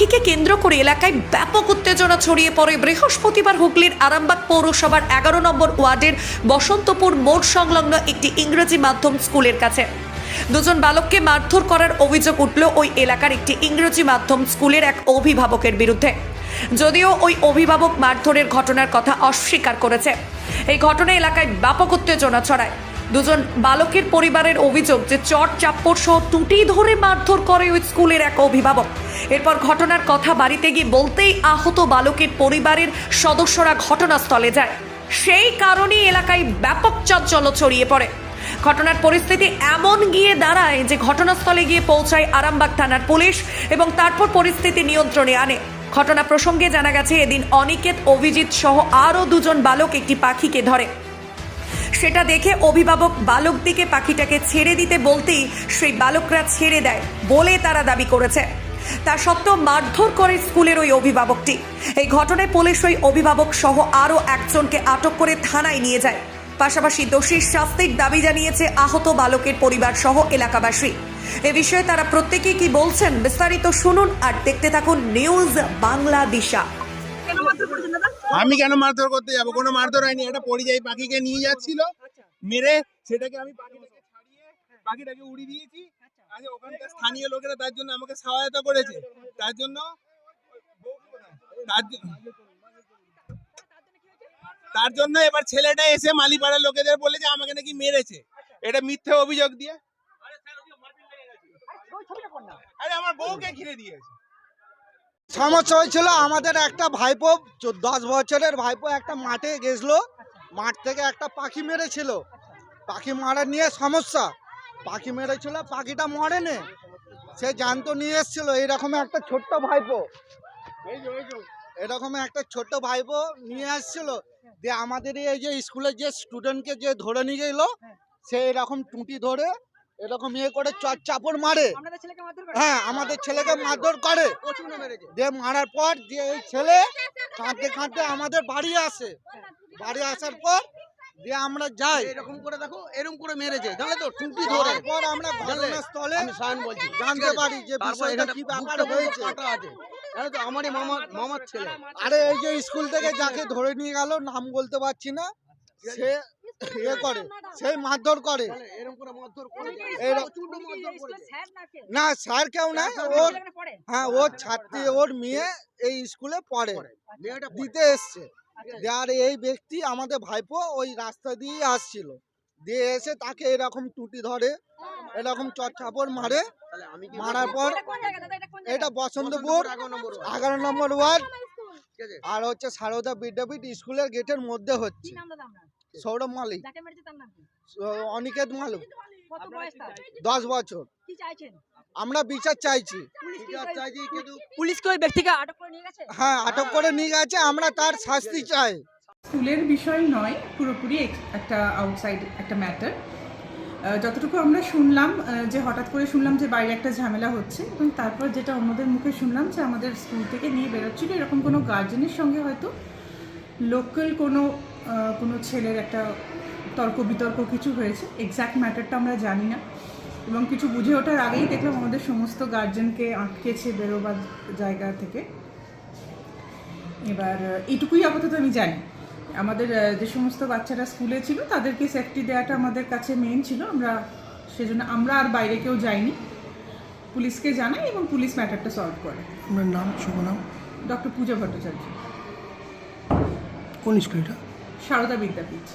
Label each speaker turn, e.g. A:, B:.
A: পাখিকে কেন্দ্র করে এলাকায় ব্যাপক উত্তেজনা ছড়িয়ে পড়ে বৃহস্পতিবার হুগলির আরামবাগ পৌরসভার 11 নম্বর ওয়ার্ডের বসন্তপুর মোড় সংলগ্ন একটি ইংরেজি মাধ্যম স্কুলের কাছে। দুজন বালককে মারধর করার অভিযোগ উঠল ওই এলাকার একটি ইংরেজি মাধ্যম স্কুলের এক অভিভাবকের বিরুদ্ধে। যদিও ওই অভিভাবক মারধরের ঘটনার কথা অস্বীকার করেছে। এই ঘটনায় এলাকায় ব্যাপক উত্তেজনা ছড়ায়। দুজন বালকের পরিবারের অভিযোগ যে চট চাপ্পড় সহ টুটি ধরে মারধর করে ওই স্কুলের এক অভিভাবক। এরপর ঘটনার কথা বাড়িতে গিয়ে বলতেই আহত বালকের পরিবারের সদস্যরা ঘটনাস্থলে যায়। সেই কারণেই এলাকায় ব্যাপক চাঞ্চল্য ছড়িয়ে পড়ে। ঘটনার পরিস্থিতি এমন গিয়ে দাঁড়ায় যে ঘটনাস্থলে গিয়ে পৌঁছায় আরামবাগ থানার পুলিশ এবং তারপর পরিস্থিতি নিয়ন্ত্রণে আনে। ঘটনা প্রসঙ্গে জানা গেছে এদিন অনিকেত, অভিজিৎ সহ আরও দুজন বালক একটি পাখিকে ধরে। সেটা দেখে অভিভাবক বালকদিকে পাখিটাকে ছেড়ে দিতে বলতেই সেই বালকরা ছেড়ে দেয় বলে তারা দাবি করেছে। তা সত্ত্বেও মারধর করে স্কুলের ওই অভিভাবকটি। এই ঘটনায় পুলিশ ওই অভিভাবক সহ আরও একজনকে আটক করে থানায় নিয়ে যায়। পাশাপাশি দোষীর শাস্তির দাবি জানিয়েছে আহত বালকের পরিবার সহ এলাকাবাসী। এ বিষয়ে তারা প্রত্যেকেই কি বলছেন বিস্তারিত শুনুন আর দেখতে থাকুন নিউজ বাংলা দিশা।
B: আমি কেন মারধর করতে যাবো? কোনো মারধর হয়নি। একটা পরিযায়ী পাখিকে নিয়ে যাচ্ছিল, মেরে সেটাকে আমি পাখিটাকে ছাড়িয়ে পাখিটাকে উড়িয়ে দিয়েছি। আজ ওখানকার স্থানীয় লোকেরা তার জন্য আমাকে সহায়তা করেছে। তার জন্য এবার ছেলেটা এসে মালিপাড়ার লোকেদের বলে যে আমাকে নাকি মেরেছে। এটা মিথ্যে অভিযোগ দিয়ে আরে আমার বউকে ঘিরে দিয়েছে।
C: সমস্যা হয়েছিল আমাদের একটা ভাইপো 10 বছরের ভাইপো একটা মাঠে গেছিল, মাঠ থেকে একটা পাখি মেরেছিল। পাখি মারা নিয়ে সমস্যা, পাখি মেরেছিল, পাখিটা মরেনি, সে জ্যান্ত নিয়ে এসেছিল। এইরকম একটা ছোট্ট ভাইপো, এরকম একটা ছোট্ট ভাইপো নিয়ে আসছিল। দিয়ে আমাদের এই যে স্কুলের যে স্টুডেন্টকে যে ধরে নিয়ে গেল, সে এরকম টুটি ধরে এরকম ইয়ে করে চট চাপড় মারে। হ্যাঁ, আমাদের ছেলেকে মারধর করে। দিয়ে মারার পর দিয়ে এই ছেলে কাঁদতে কাঁদতে আমাদের বাড়ি আসে। বাড়ি আসার পর দিয়ে আমরা যাই,
D: এরকম করে দেখো, এরকম করে মেরেছে, জানো তো, টুটি ধরে।
C: পর আমরা ঘটনাস্থলে
D: আমি সায়ন বলছি,
C: জানতে পারি যে বিষয়টা কি ব্যাপার হয়েছে।
D: আছে, জানো তো, আমারই মামার ছেলে।
C: আরে এই যে স্কুল থেকে যাকে ধরে নিয়ে গেল, নাম বলতে পারছি না, সে ইয়ে করে, সেই মারধর করে।
D: এরকম করে মারধর করে,
C: না স্যার কেউ না, ওর হ্যাঁ ওর ছাত্রী, ওর মেয়ে এই স্কুলে পড়ে, দিতে এসছে। আর এই ব্যক্তি আমাদের ভাইপো ওই রাস্তা দিয়ে আসছিল, দিয়ে এসে তাকে এরকম টুটি ধরে, এরকম চটচাপড় মারে। মারার পর এটা বসন্তপুর 11 নম্বর ওয়ার্ড আর হচ্ছে সারদা বিদ্যাপীঠ স্কুলের গেটের মধ্যে হচ্ছে। সৌরভ মালিক, অনিকেত মালিক, 10 বছর। আমরা বিচার চাইছি।
E: পুলিশকে ওই ব্যক্তিকে আটক করে নিয়ে গেছে।
C: হ্যাঁ, আটক করে নিয়ে গেছে, আমরা তার শাস্তি চাই।
F: স্কুলের বিষয় নয়, পুরোপুরি একটা আউটসাইড একটা ম্যাটার। যতটুকু আমরা শুনলাম যে হঠাৎ করে শুনলাম যে বাইরে একটা ঝামেলা হচ্ছে, এবং তারপর যেটা অন্যদের মুখে শুনলাম যে আমাদের স্কুল থেকে নিয়ে বেরোচ্ছিল এরকম কোনো গার্জেনের সঙ্গে হয়তো লোকাল কোনো ছেলের একটা তর্ক বিতর্ক কিছু হয়েছে। এক্স্যাক্ট ম্যাটারটা আমরা জানি না, এবং কিছু বুঝে ওঠার আগেই দেখলাম আমাদের সমস্ত গার্জেনকে আটকেছে বেরোবার জায়গা থেকে। এবার এইটুকুই আপাতত আমি জানি। আমাদের যে সমস্ত বাচ্চারা স্কুলে ছিল তাদেরকে সেফটি দেওয়াটা আমাদের কাছে মেইন ছিল। সেজন্য আমরা আর বাইরে কেউ যাইনি, পুলিশকে জানাই এবং পুলিশ ম্যাটারটা সলভ করে।
G: আপনার নাম, শুভ নাম?
F: ডক্টর পূজা ভট্টাচার্য।
G: কোন স্কুল এটা?
F: সারদা বিদ্যাপীঠ।